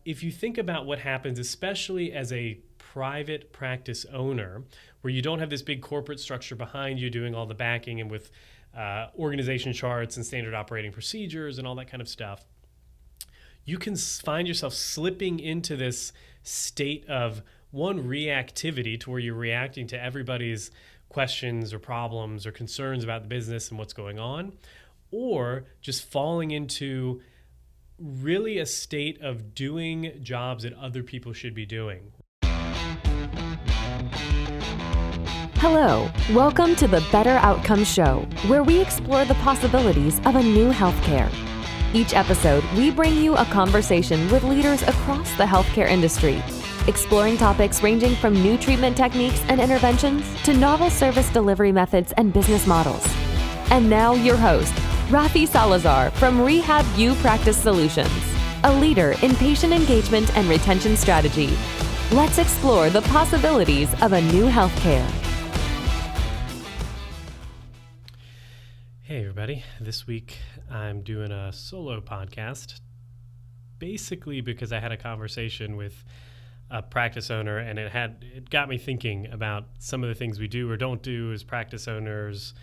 if you think about what happens, especially as a private practice owner, where you don't have this big corporate structure behind you doing all the backing and with organization charts and standard operating procedures and all that kind of stuff, you can find yourself slipping into this state of reactivity to where you're reacting to everybody's questions or problems or concerns about the business and what's going on, or just falling into really a state of doing jobs that other people should be doing. Hello, welcome to the Better Outcomes Show, where we explore the possibilities of a new healthcare. Each episode, we bring you a conversation with leaders across the healthcare industry, exploring topics ranging from new treatment techniques and interventions to novel service delivery methods and business models. And now your host, Rafi Salazar from Rehab Practice Solutions, a leader in patient engagement and retention strategy. Let's explore the possibilities of a new healthcare. Hey everybody, this week I'm doing a solo podcast, basically because I had a conversation with a practice owner and it got me thinking about some of the things we do or don't do as practice owners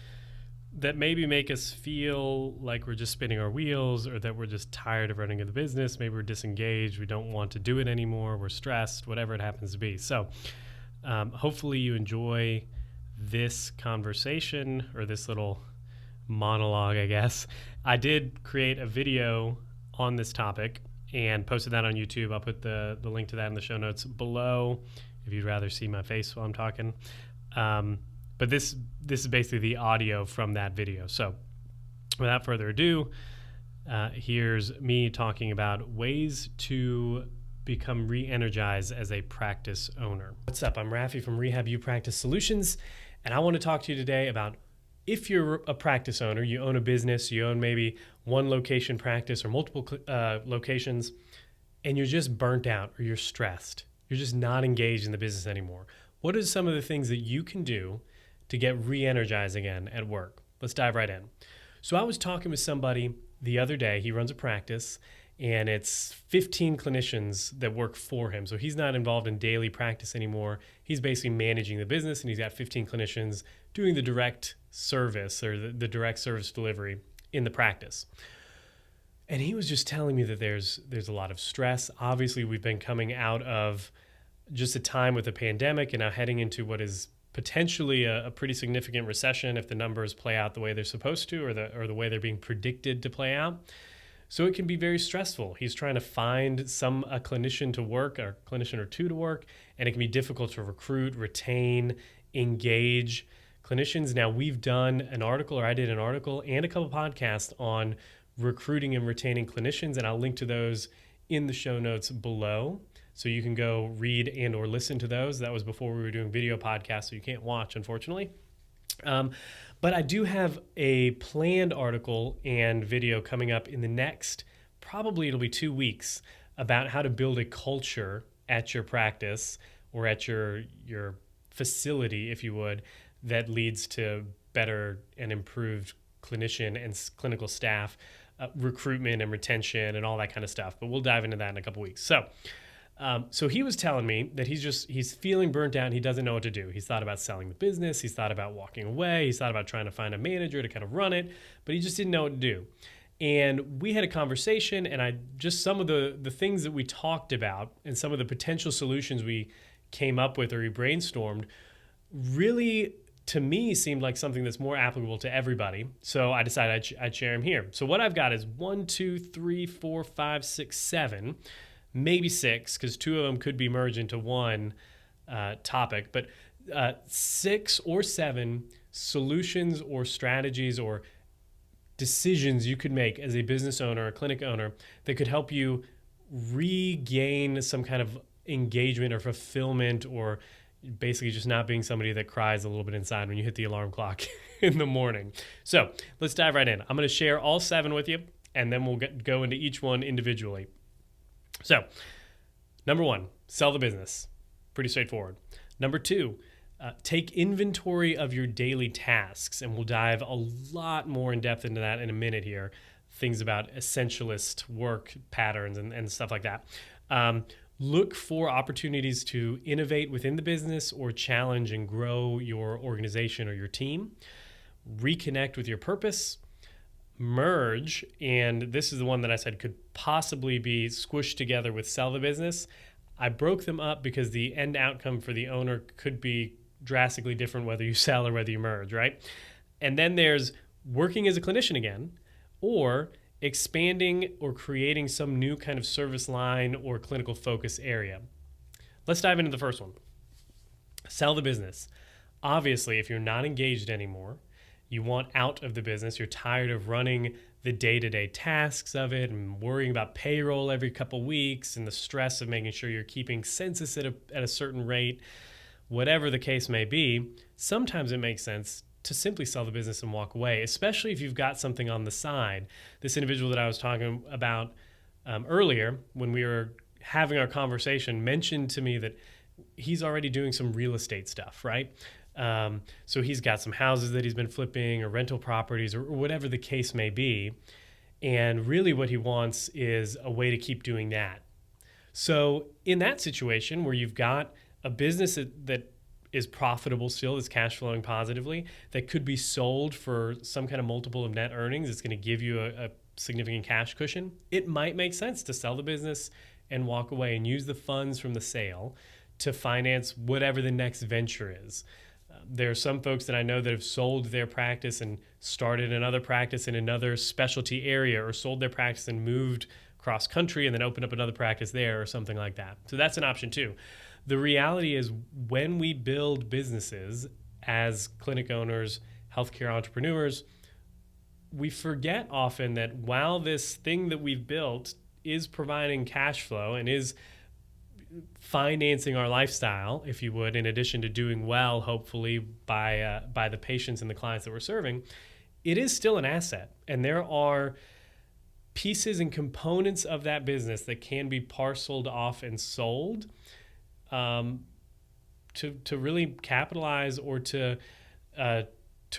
that maybe make us feel like we're just spinning our wheels, or that we're just tired of running the business. Maybe we're disengaged, we don't want to do it anymore, we're stressed, whatever it happens to be. So hopefully you enjoy this conversation, or this little monologue, I guess. I did create a video on this topic and posted that on YouTube. I'll put the link to that in the show notes below if you'd rather see my face while I'm talking. But this is basically the audio from that video. So without further ado, here's me talking about ways to become re-energized as a practice owner. What's up? I'm Rafi from Rehab Practice Solutions, and I want to talk to you today about if you're a practice owner, you own a business, you own maybe one location practice or multiple locations, and you're just burnt out or you're stressed. You're just not engaged in the business anymore. What are some of the things that you can do to get re-energized again at work? Let's dive right in. So I was talking with somebody the other day. He runs a practice, and it's 15 clinicians that work for him. So he's not involved in daily practice anymore. He's basically managing the business, and he's got 15 clinicians doing the direct service or the direct service delivery in the practice. And he was just telling me that there's a lot of stress. Obviously, we've been coming out of just a time with the pandemic and now heading into what is potentially a pretty significant recession if the numbers play out the way they're supposed to, or the way they're being predicted to play out. So it can be very stressful. He's trying to find a clinician to work, or a clinician or two to work, and it can be difficult to recruit, retain, engage clinicians. Now, we've done an article, or I did an article and a couple podcasts on recruiting and retaining clinicians, and I'll link to those in the show notes below. So you can go read and or listen to those. That was before we were doing video podcasts, so you can't watch, unfortunately. But I do have a planned article and video coming up in the next, probably it'll be 2 weeks, about how to build a culture at your practice or at your facility, if you would, that leads to better and improved clinician and clinical staff recruitment and retention and all that kind of stuff. But we'll dive into that in a couple weeks. So he was telling me that he's feeling burnt out and he doesn't know what to do. He's thought about selling the business. He's thought about walking away. He's thought about trying to find a manager to kind of run it, but he just didn't know what to do. And we had a conversation, and some of the things that we talked about and some of the potential solutions we came up with or we brainstormed really, to me, seemed like something that's more applicable to everybody. So I decided I'd share them here. So what I've got is 1, 2, 3, 4, 5, 6, 7, maybe 6, because 2 of them could be merged into one topic, but 6 or 7 solutions or strategies or decisions you could make as a business owner, a clinic owner, that could help you regain some kind of engagement or fulfillment, or basically just not being somebody that cries a little bit inside when you hit the alarm clock in the morning. So let's dive right in. I'm going to share all 7 with you, and then we'll go into each one individually. So, number 1, sell the business. Pretty straightforward. Number 2, take inventory of your daily tasks, and we'll dive a lot more in depth into that in a minute here. Things about essentialist work patterns and stuff like that. Look for opportunities to innovate within the business or challenge and grow your organization or your team. Reconnect with your purpose. Merge, and this is the one that I said could possibly be squished together with sell the business. I broke them up because the end outcome for the owner could be drastically different whether you sell or whether you merge, right? And then there's working as a clinician again, or expanding or creating some new kind of service line or clinical focus area. Let's dive into the first one. Sell the business. Obviously, if you're not engaged anymore, you want out of the business, you're tired of running the day-to-day tasks of it and worrying about payroll every couple weeks and the stress of making sure you're keeping census at a certain rate, whatever the case may be, sometimes it makes sense to simply sell the business and walk away, especially if you've got something on the side. This individual that I was talking about earlier, when we were having our conversation, mentioned to me that he's already doing some real estate stuff, right? So he's got some houses that he's been flipping or rental properties or whatever the case may be. And really what he wants is a way to keep doing that. So in that situation where you've got a business that is profitable still, is cash flowing positively, that could be sold for some kind of multiple of net earnings, it's going to give you a significant cash cushion, it might make sense to sell the business and walk away and use the funds from the sale to finance whatever the next venture is. There are some folks that I know that have sold their practice and started another practice in another specialty area, or sold their practice and moved cross country and then opened up another practice there or something like that. So that's an option too. The reality is when we build businesses as clinic owners, healthcare entrepreneurs, we forget often that while this thing that we've built is providing cash flow and is financing our lifestyle, if you would, in addition to doing well, hopefully, by the patients and the clients that we're serving, it is still an asset. And there are pieces and components of that business that can be parceled off and sold to really capitalize or to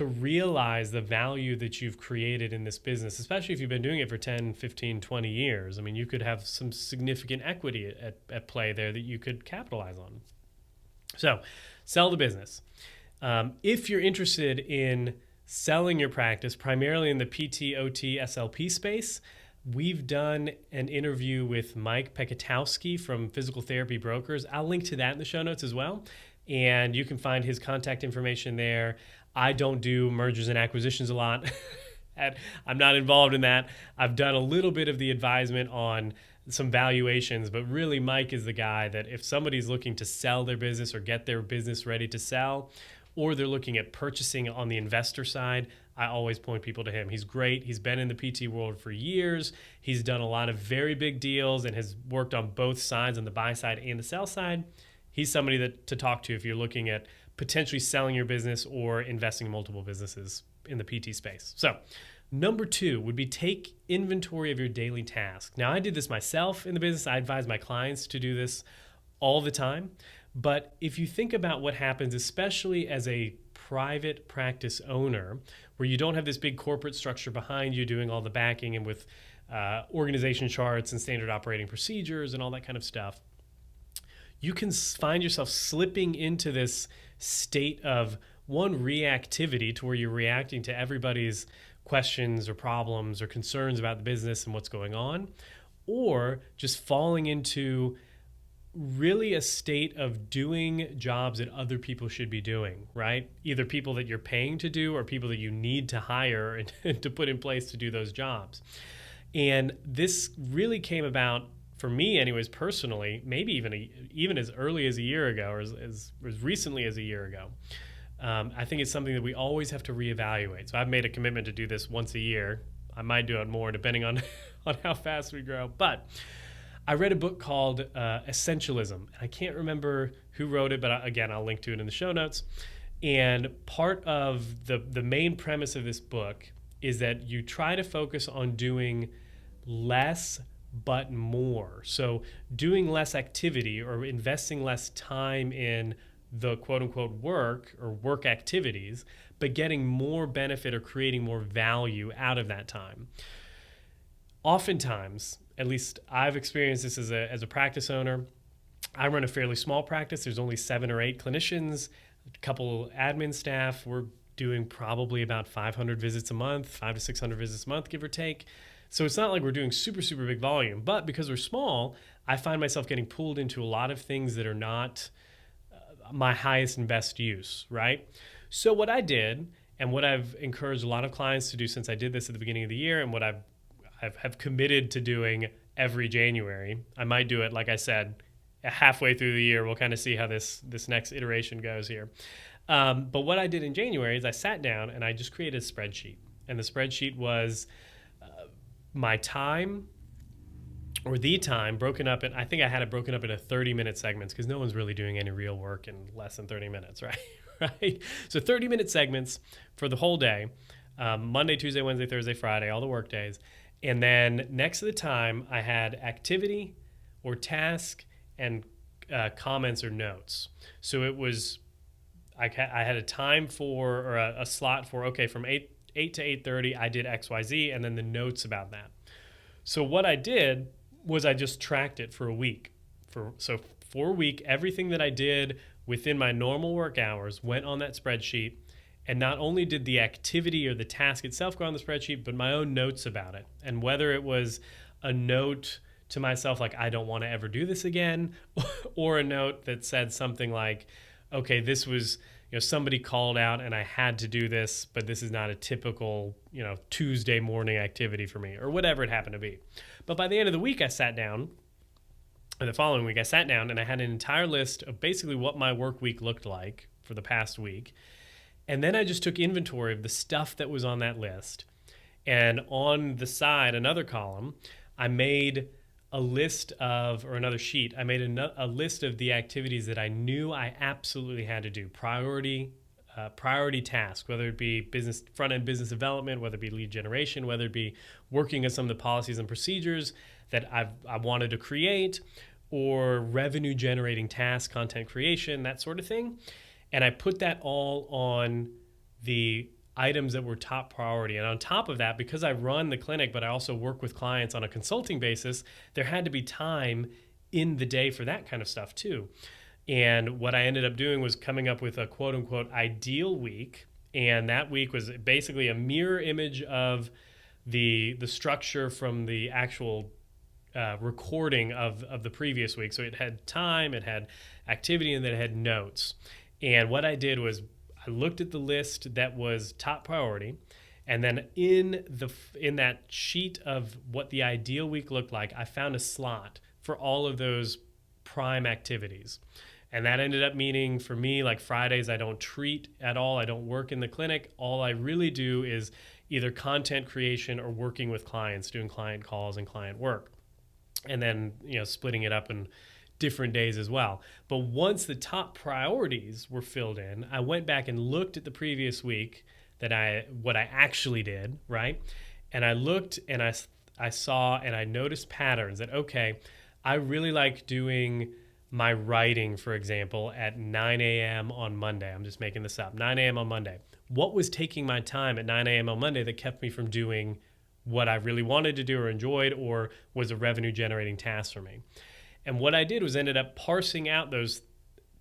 realize the value that you've created in this business, especially if you've been doing it for 10, 15, 20 years. I mean, you could have some significant equity at play there that you could capitalize on. So sell the business. If you're interested in selling your practice, primarily in the PT, OT, SLP space, we've done an interview with Mike Pekatowski from Physical Therapy Brokers. I'll link to that in the show notes as well. And you can find his contact information there. I don't do mergers and acquisitions a lot. I'm not involved in that. I've done a little bit of the advisement on some valuations, but really Mike is the guy that if somebody's looking to sell their business or get their business ready to sell, or they're looking at purchasing on the investor side, I always point people to him. He's great. He's been in the PT world for years. He's done a lot of very big deals and has worked on both sides, on the buy side and the sell side. He's somebody to talk to if you're looking at potentially selling your business or investing in multiple businesses in the PT space. So number 2 would be take inventory of your daily tasks. Now, I did this myself in the business. I advise my clients to do this all the time. But if you think about what happens, especially as a private practice owner, where you don't have this big corporate structure behind you doing all the backing and with organization charts and standard operating procedures and all that kind of stuff, you can find yourself slipping into this state of reactivity to where you're reacting to everybody's questions or problems or concerns about the business and what's going on, or just falling into really a state of doing jobs that other people should be doing, right? Either people that you're paying to do or people that you need to hire and to put in place to do those jobs. And this really came about for me anyways, personally, maybe even as early as a year ago or as recently as a year ago. I think it's something that we always have to reevaluate. So I've made a commitment to do this once a year. I might do it more depending on how fast we grow. But I read a book called Essentialism. I can't remember who wrote it, but again, I'll link to it in the show notes. And part of the main premise of this book is that you try to focus on doing less but more. So doing less activity or investing less time in the quote unquote work or work activities, but getting more benefit or creating more value out of that time. Oftentimes, at least I've experienced this as a practice owner. I run a fairly small practice. There's only 7 or 8 clinicians, a couple admin staff. We're doing probably about 500 visits a month, 500 to 600 visits a month, give or take. So it's not like we're doing super, super big volume. But because we're small, I find myself getting pulled into a lot of things that are not my highest and best use, right? So what I did, and what I've encouraged a lot of clients to do since I did this at the beginning of the year, and what I've committed to doing every January, I might do it, like I said, halfway through the year. We'll kind of see how this next iteration goes here. But what I did in January is I sat down and I just created a spreadsheet. And the spreadsheet was my time, or the time, broken up in, I think I had it broken up into 30-minute segments, because no one's really doing any real work in less than 30 minutes, right? Right? So 30-minute segments for the whole day, Monday, Tuesday, Wednesday, Thursday, Friday, all the work days. And then next to the time, I had activity or task and comments or notes. So it was, I had a time for, or a slot for, okay, from 8 to 8:30, I did XYZ, and then the notes about that. So what I did was I just tracked it for a week. So for a week, everything that I did within my normal work hours went on that spreadsheet. And not only did the activity or the task itself go on the spreadsheet, but my own notes about it. And whether it was a note to myself like, I don't want to ever do this again, or a note that said something like, okay, this was, somebody called out and I had to do this, but this is not a typical, Tuesday morning activity for me, or whatever it happened to be. But by the end of the week, I sat down, or the following week, I sat down and I had an entire list of basically what my work week looked like for the past week. And then I just took inventory of the stuff that was on that list. And on the side, another column, I made a list of, or another sheet, I made a list of the activities that I knew I absolutely had to do. Priority task, whether it be front-end business development, whether it be lead generation, whether it be working on some of the policies and procedures that I wanted to create, or revenue generating tasks, content creation, that sort of thing. And I put that all on the items that were top priority. And on top of that, because I run the clinic, but I also work with clients on a consulting basis, there had to be time in the day for that kind of stuff too. And what I ended up doing was coming up with a quote unquote ideal week. And that week was basically a mirror image of the structure from the actual recording of the previous week. So it had time, it had activity, and then it had notes. And what I did was I looked at the list that was top priority, and then in that sheet of what the ideal week looked like, I found a slot for all of those prime activities. And that ended up meaning for me, like Fridays, I don't treat at all. I don't work in the clinic. All I really do is either content creation or working with clients, doing client calls and client work. And then, splitting it up in different days as well. But once the top priorities were filled in, I went back and looked at the previous week what I actually did, right? And I looked and I saw and I noticed patterns that, okay, I really like doing my writing, for example, at 9 a.m. on Monday. I'm just making this up, 9 a.m. on Monday. What was taking my time at 9 a.m. on Monday that kept me from doing what I really wanted to do or enjoyed, or was a revenue generating task for me? And what I did was ended up parsing out those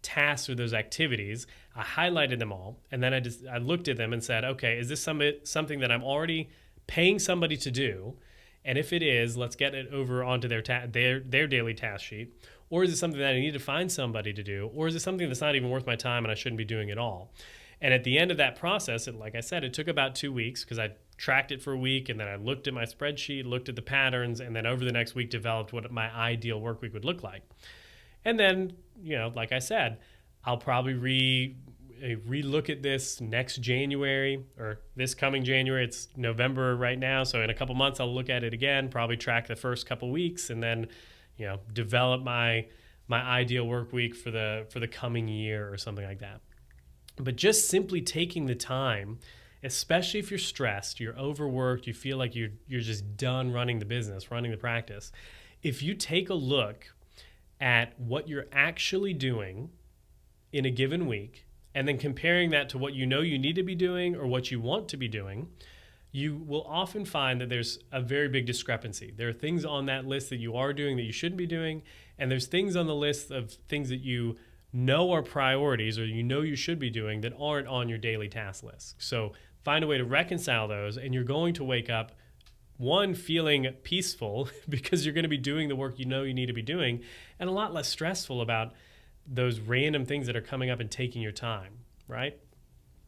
tasks or those activities. I highlighted them all, and then I looked at them and said, okay, is this something that I'm already paying somebody to do? And if it is, let's get it over onto their daily task sheet. Or is it something that I need to find somebody to do? Or is it something that's not even worth my time and I shouldn't be doing at all? And at the end of that process, like I said, it took about 2 weeks because I tracked it for a week, and then I looked at my spreadsheet, looked at the patterns, and then over the next week developed what my ideal work week would look like. And then, like I said, I'll probably re-look at this next January, or this coming January. It's November right now, so in a couple months I'll look at it again, probably track the first couple weeks, and then develop my ideal work week for the coming year or something like that. But just simply taking the time, especially if you're stressed, you're overworked, you feel like you're just done running the business, running the practice. If you take a look at what you're actually doing in a given week, and then comparing that to what you know you need to be doing or what you want to be doing, you will often find that there's a very big discrepancy. There are things on that list that you are doing that you shouldn't be doing, and there's things on the list of things that you know are priorities or you know you should be doing that aren't on your daily task list. So find a way to reconcile those, and you're going to wake up, one, feeling peaceful because you're going to be doing the work you know you need to be doing, and a lot less stressful about those random things that are coming up and taking your time, right?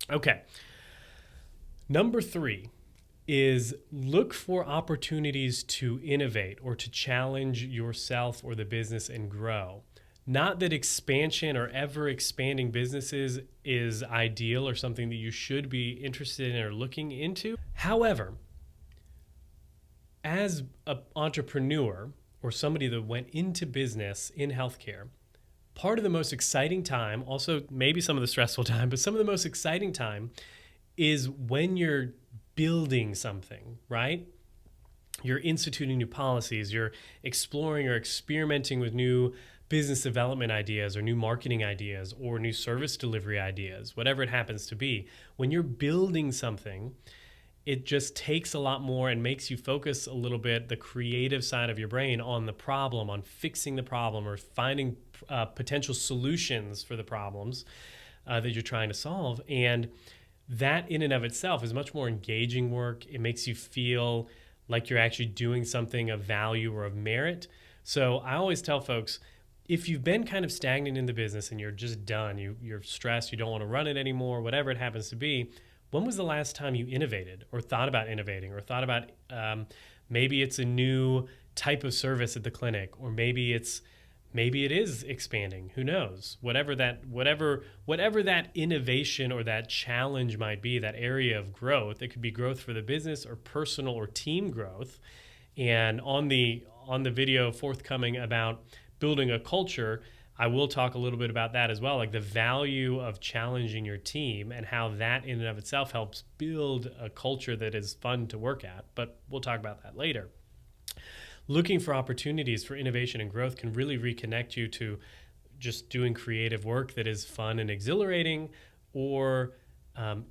Okay. Number 3 is look for opportunities to innovate or to challenge yourself or the business and grow. Not that expansion or ever expanding businesses is ideal or something that you should be interested in or looking into. However, as an entrepreneur or somebody that went into business in healthcare, part of the most exciting time, also maybe some of the stressful time, but some of the most exciting time is when you're building something, right? You're instituting new policies, you're exploring or experimenting with new business development ideas or new marketing ideas or new service delivery ideas, whatever it happens to be. When you're building something, it just takes a lot more and makes you focus a little bit the creative side of your brain on the problem, on fixing the problem or finding potential solutions for the problems that you're trying to solve. And that in and of itself is much more engaging work. It makes you feel like you're actually doing something of value or of merit. So I always tell folks, if you've been kind of stagnant in the business and you're just done, you're stressed, you don't want to run it anymore, whatever it happens to be, when was the last time you innovated or thought about innovating or thought about maybe it's a new type of service at the clinic, or maybe it is expanding, who knows? Whatever that innovation or that challenge might be, that area of growth, it could be growth for the business or personal or team growth. And on the video forthcoming about building a culture, I will talk a little bit about that as well, like the value of challenging your team and how that in and of itself helps build a culture that is fun to work at. But we'll talk about that later. Looking for opportunities for innovation and growth can really reconnect you to just doing creative work that is fun and exhilarating, or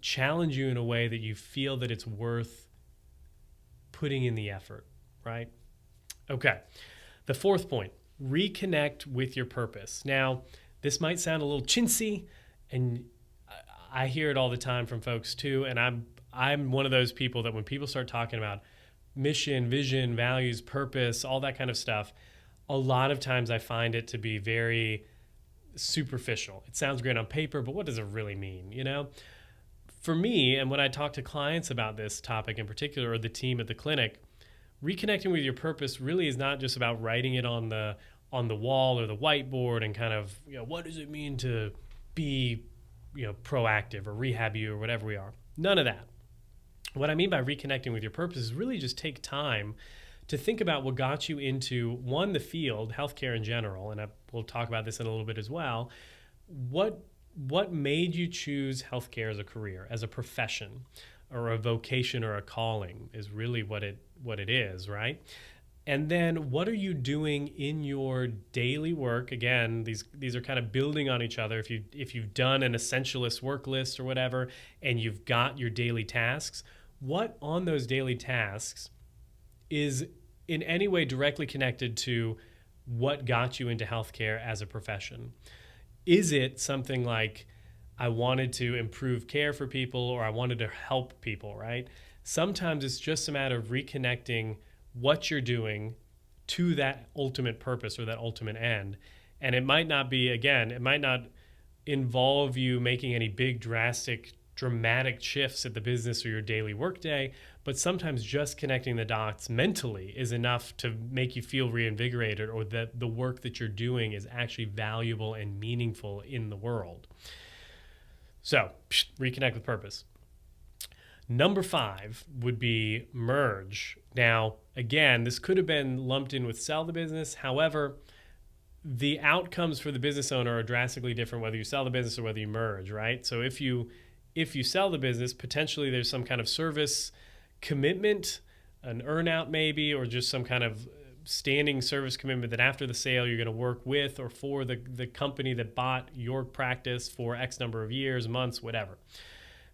challenge you in a way that you feel that it's worth putting in the effort, right? Okay. The 4th point, reconnect with your purpose. Now, this might sound a little chintzy, and I hear it all the time from folks too, and I'm one of those people that when people start talking about mission, vision, values, purpose, all that kind of stuff, a lot of times I find it to be very superficial. It sounds great on paper, but what does it really mean, you know? For me, and when I talk to clients about this topic in particular, or the team at the clinic, reconnecting with your purpose really is not just about writing it on the wall or the whiteboard and kind of, what does it mean to be, proactive or rehab you or whatever we are. None of that. What I mean by reconnecting with your purpose is really just take time to think about what got you into, one, the field, healthcare in general, and we'll talk about this in a little bit as well. What made you choose healthcare as a career, as a profession, or a vocation or a calling is really what it is, right? And then what are you doing in your daily work? Again, these are kind of building on each other. If you've done an essentialist work list or whatever, and you've got your daily tasks, what on those daily tasks is in any way directly connected to what got you into healthcare as a profession? Is it something like, I wanted to improve care for people, or I wanted to help people, right? Sometimes it's just a matter of reconnecting what you're doing to that ultimate purpose or that ultimate end. And it might not be, again, it might not involve you making any big, dramatic shifts at the business or your daily workday, but sometimes just connecting the dots mentally is enough to make you feel reinvigorated, or that the work that you're doing is actually valuable and meaningful in the world. So, reconnect with purpose. Number 5 would be merge. Now, again, this could have been lumped in with sell the business. However, the outcomes for the business owner are drastically different whether you sell the business or whether you merge, right? So if you sell the business, potentially there's some kind of service commitment, an earn-out maybe, or just some kind of standing service commitment that after the sale you're going to work with or for the company that bought your practice for X number of years, months, whatever.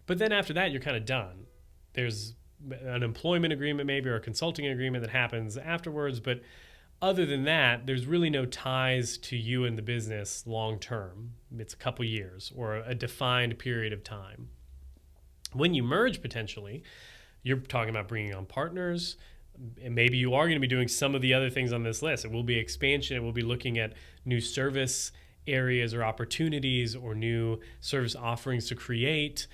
But then after that, you're kind of done. There's an employment agreement maybe, or a consulting agreement that happens afterwards. But other than that, there's really no ties to you and the business long term. It's a couple years or a defined period of time. When you merge, potentially, you're talking about bringing on partners, and maybe you are going to be doing some of the other things on this list. It will be expansion. It will be looking at new service areas or opportunities or new service offerings to create.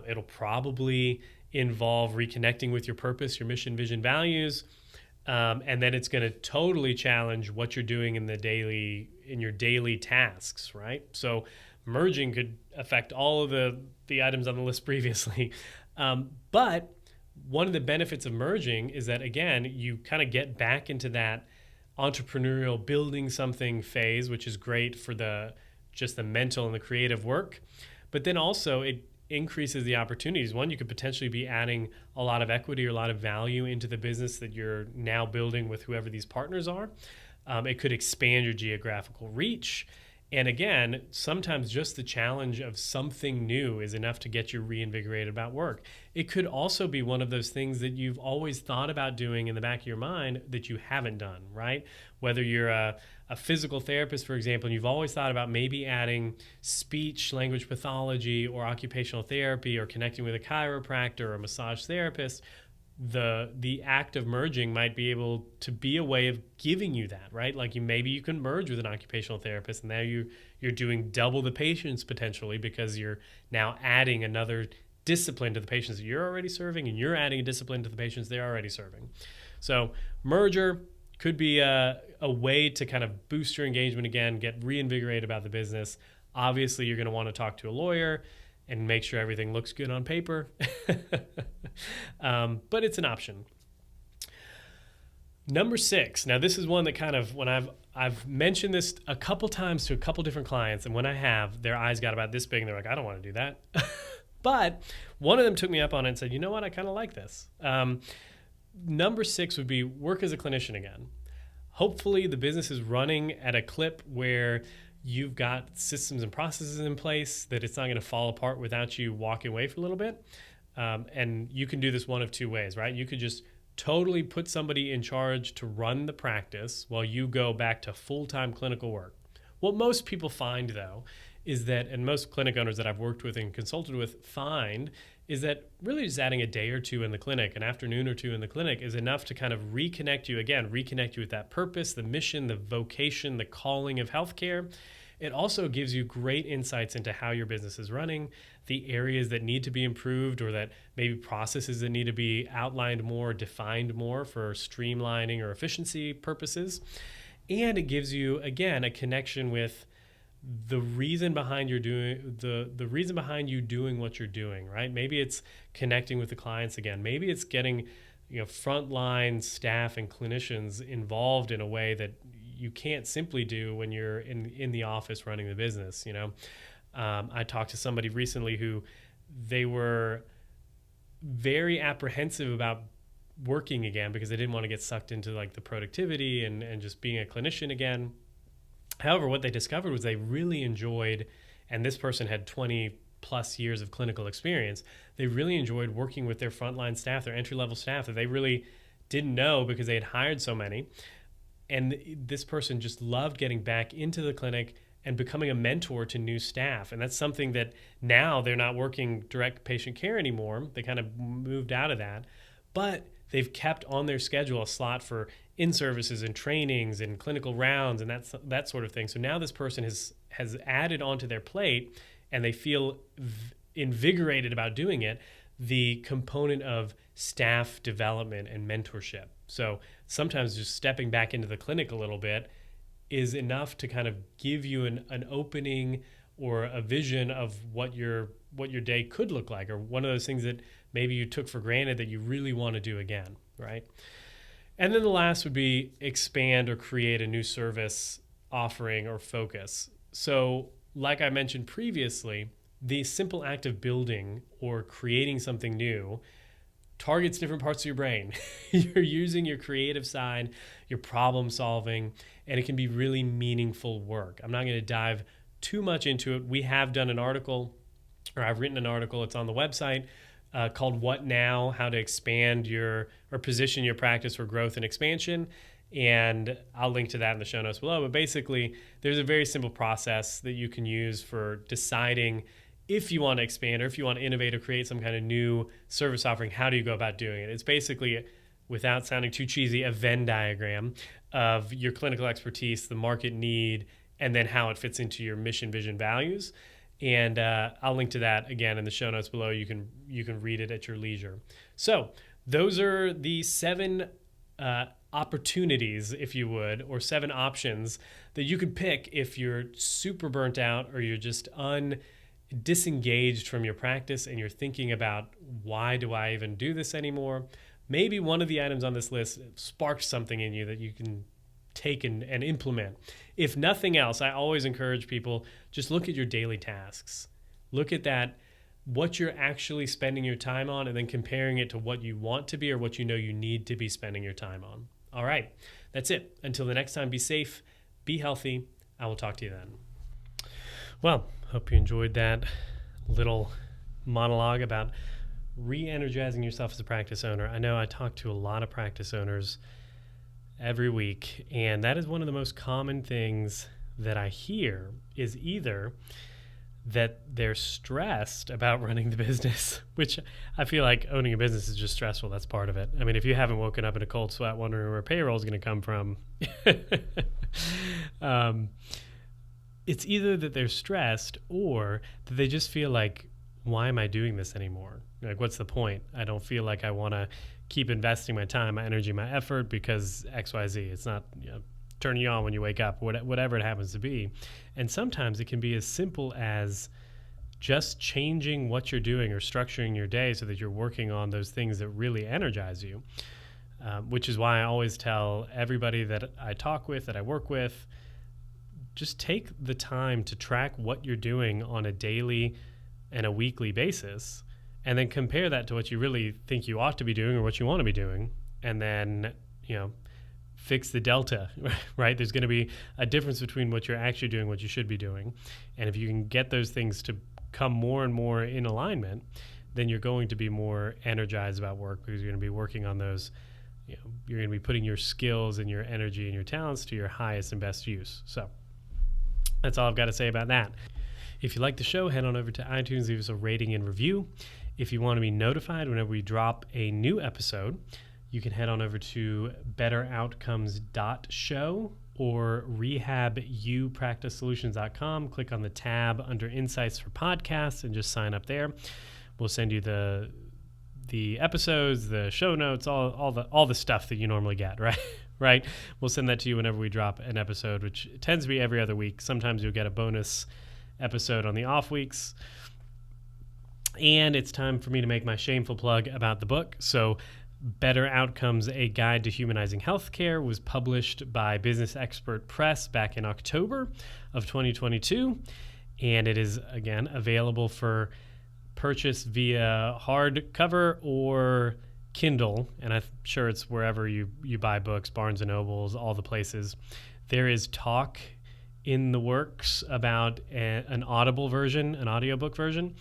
It'll probably involve reconnecting with your purpose, your mission, vision, values. And then it's going to totally challenge what you're doing in your daily tasks, right? So merging could affect all of the items on the list previously. But one of the benefits of merging is that, again, you kind of get back into that entrepreneurial building something phase, which is great for just the mental and the creative work. But then also it increases the opportunities. One, you could potentially be adding a lot of equity or a lot of value into the business that you're now building with whoever these partners are. It could expand your geographical reach. And again, sometimes just the challenge of something new is enough to get you reinvigorated about work. It could also be one of those things that you've always thought about doing in the back of your mind that you haven't done, right? Whether you're a physical therapist, for example, and you've always thought about maybe adding speech, language pathology, or occupational therapy, or connecting with a chiropractor or a massage therapist, the act of merging might be able to be a way of giving you that, right? Like maybe you can merge with an occupational therapist, and now you're doing double the patients potentially because you're now adding another discipline to the patients that you're already serving, and you're adding a discipline to the patients they're already serving. So merger could be a way to kind of boost your engagement again, get reinvigorated about the business. Obviously, you're going to want to talk to a lawyer and make sure everything looks good on paper. But it's an option. Number 6. Now, this is one that kind of, when I've mentioned this a couple times to a couple different clients, and when I have, their eyes got about this big, and they're like, I don't want to do that. But one of them took me up on it and said, you know what, I kind of like this. Number 6 would be work as a clinician again. Hopefully, the business is running at a clip where you've got systems and processes in place that it's not going to fall apart without you walking away for a little bit. And you can do this one of two ways, right? You could just totally put somebody in charge to run the practice while you go back to full-time clinical work. What most people find, though, is that, and most clinic owners that I've worked with and consulted with find, is that really just adding a day or two in the clinic, an afternoon or two in the clinic, is enough to kind of reconnect you with that purpose, the mission, the vocation, the calling of healthcare. It also gives you great insights into how your business is running, the areas that need to be improved, or that maybe processes that need to be outlined more, defined more for streamlining or efficiency purposes. And it gives you, again, a connection with the reason behind you doing what you're doing, right? Maybe it's connecting with the clients again. Maybe it's getting, frontline staff and clinicians involved in a way that you can't simply do when you're in the office running the business. I talked to somebody recently who they were very apprehensive about working again because they didn't want to get sucked into like the productivity and just being a clinician again. However, what they discovered was they really enjoyed, and this person had 20 plus years of clinical experience, they really enjoyed working with their frontline staff, their entry-level staff that they really didn't know because they had hired so many. And this person just loved getting back into the clinic and becoming a mentor to new staff. And that's something that now they're not working direct patient care anymore. They kind of moved out of that. But they've kept on their schedule a slot for in-services and trainings and clinical rounds and that sort of thing. So now this person has added onto their plate, and they feel invigorated about doing it, the component of staff development and mentorship. So sometimes just stepping back into the clinic a little bit is enough to kind of give you an opening or a vision of what your day could look like, or one of those things that maybe you took for granted that you really want to do again, right? And then the last would be expand or create a new service offering or focus. So like I mentioned previously, the simple act of building or creating something new targets different parts of your brain. You're using your creative side, your problem solving, and it can be really meaningful work. I'm not going to dive too much into it. We have done an article, or I've written an article, it's on the website, called What Now? How to Expand or Position Your Practice for Growth and Expansion. And I'll link to that in the show notes below. But basically, there's a very simple process that you can use for deciding if you want to expand or if you want to innovate or create some kind of new service offering. How do you go about doing it? It's basically, without sounding too cheesy, a Venn diagram of your clinical expertise, the market need, and then how it fits into your mission, vision, values. And I'll link to that again in the show notes below. You can read it at your leisure. So those are the 7 opportunities, if you would, or 7 options that you could pick if you're super burnt out or you're just disengaged from your practice and you're thinking about, why do I even do this anymore? Maybe one of the items on this list sparks something in you that you can take and implement. If nothing else, I always encourage people, just look at your daily tasks. Look at that, what you're actually spending your time on, and then comparing it to what you want to be or what you know you need to be spending your time on. All right, that's it. Until the next time, be safe, be healthy. I will talk to you then. Well, hope you enjoyed that little monologue about re-energizing yourself as a practice owner. I know I talk to a lot of practice owners every week, and that is one of the most common things that I hear is either that they're stressed about running the business, which I feel like owning a business is just stressful. That's part of it. I mean, if you haven't woken up in a cold sweat wondering where payroll is going to come from, it's either that they're stressed or that they just feel like, why am I doing this anymore? Like, what's the point? I don't feel like I want to keep investing my time, my energy, my effort because XYZ. It's not, turning you on when you wake up, whatever it happens to be. And sometimes it can be as simple as just changing what you're doing or structuring your day so that you're working on those things that really energize you, which is why I always tell everybody that I talk with, that I work with, just take the time to track what you're doing on a daily and a weekly basis, and then compare that to what you really think you ought to be doing or what you want to be doing, and then, fix the delta, right? There's going to be a difference between what you're actually doing, what you should be doing. And if you can get those things to come more and more in alignment, then you're going to be more energized about work because you're going to be working on those, you're going to be putting your skills and your energy and your talents to your highest and best use. So that's all I've got to say about that. If you like the show, head on over to iTunes, leave us a rating and review. If you want to be notified whenever we drop a new episode, you can head on over to betteroutcomes.show or rehabpracticesolutions.com. Click on the tab under Insights for Podcasts and just sign up there. We'll send you the episodes, the show notes, all the stuff that you normally get, right? Right? We'll send that to you whenever we drop an episode, which tends to be every other week. Sometimes you'll get a bonus episode on the off weeks. And it's time for me to make my shameful plug about the book. So Better Outcomes, A Guide to Humanizing Healthcare was published by Business Expert Press back in October of 2022. And it is, again, available for purchase via hardcover or Kindle. And I'm sure it's wherever you buy books, Barnes & Nobles, all the places. There is talk in the works about an Audible version, an audiobook version,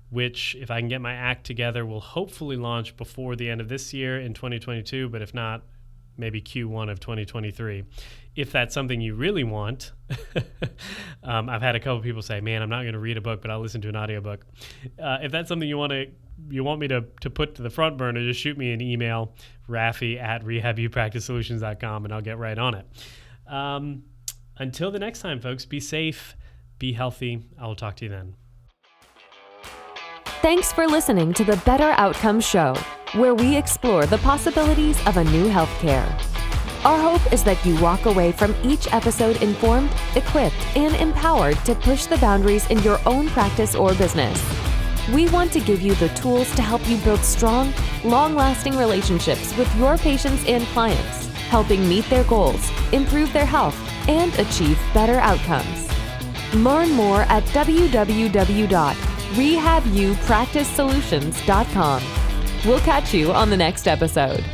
which, if I can get my act together, will hopefully launch before the end of this year in 2022, but if not, maybe Q1 of 2023. If that's something you really want, I've had a couple people say, man, I'm not going to read a book, but I'll listen to an audiobook. If that's something you want me to put to the front burner, just shoot me an email, Raffi@rehabpracticesolutions.com, and I'll get right on it. Until the next time, folks, be safe, be healthy. I will talk to you then. Thanks for listening to the Better Outcomes Show, where we explore the possibilities of a new healthcare. Our hope is that you walk away from each episode informed, equipped, and empowered to push the boundaries in your own practice or business. We want to give you the tools to help you build strong, long-lasting relationships with your patients and clients, helping meet their goals, improve their health, and achieve better outcomes. Learn more at www.rehabpracticesolutions.com. We'll catch you on the next episode.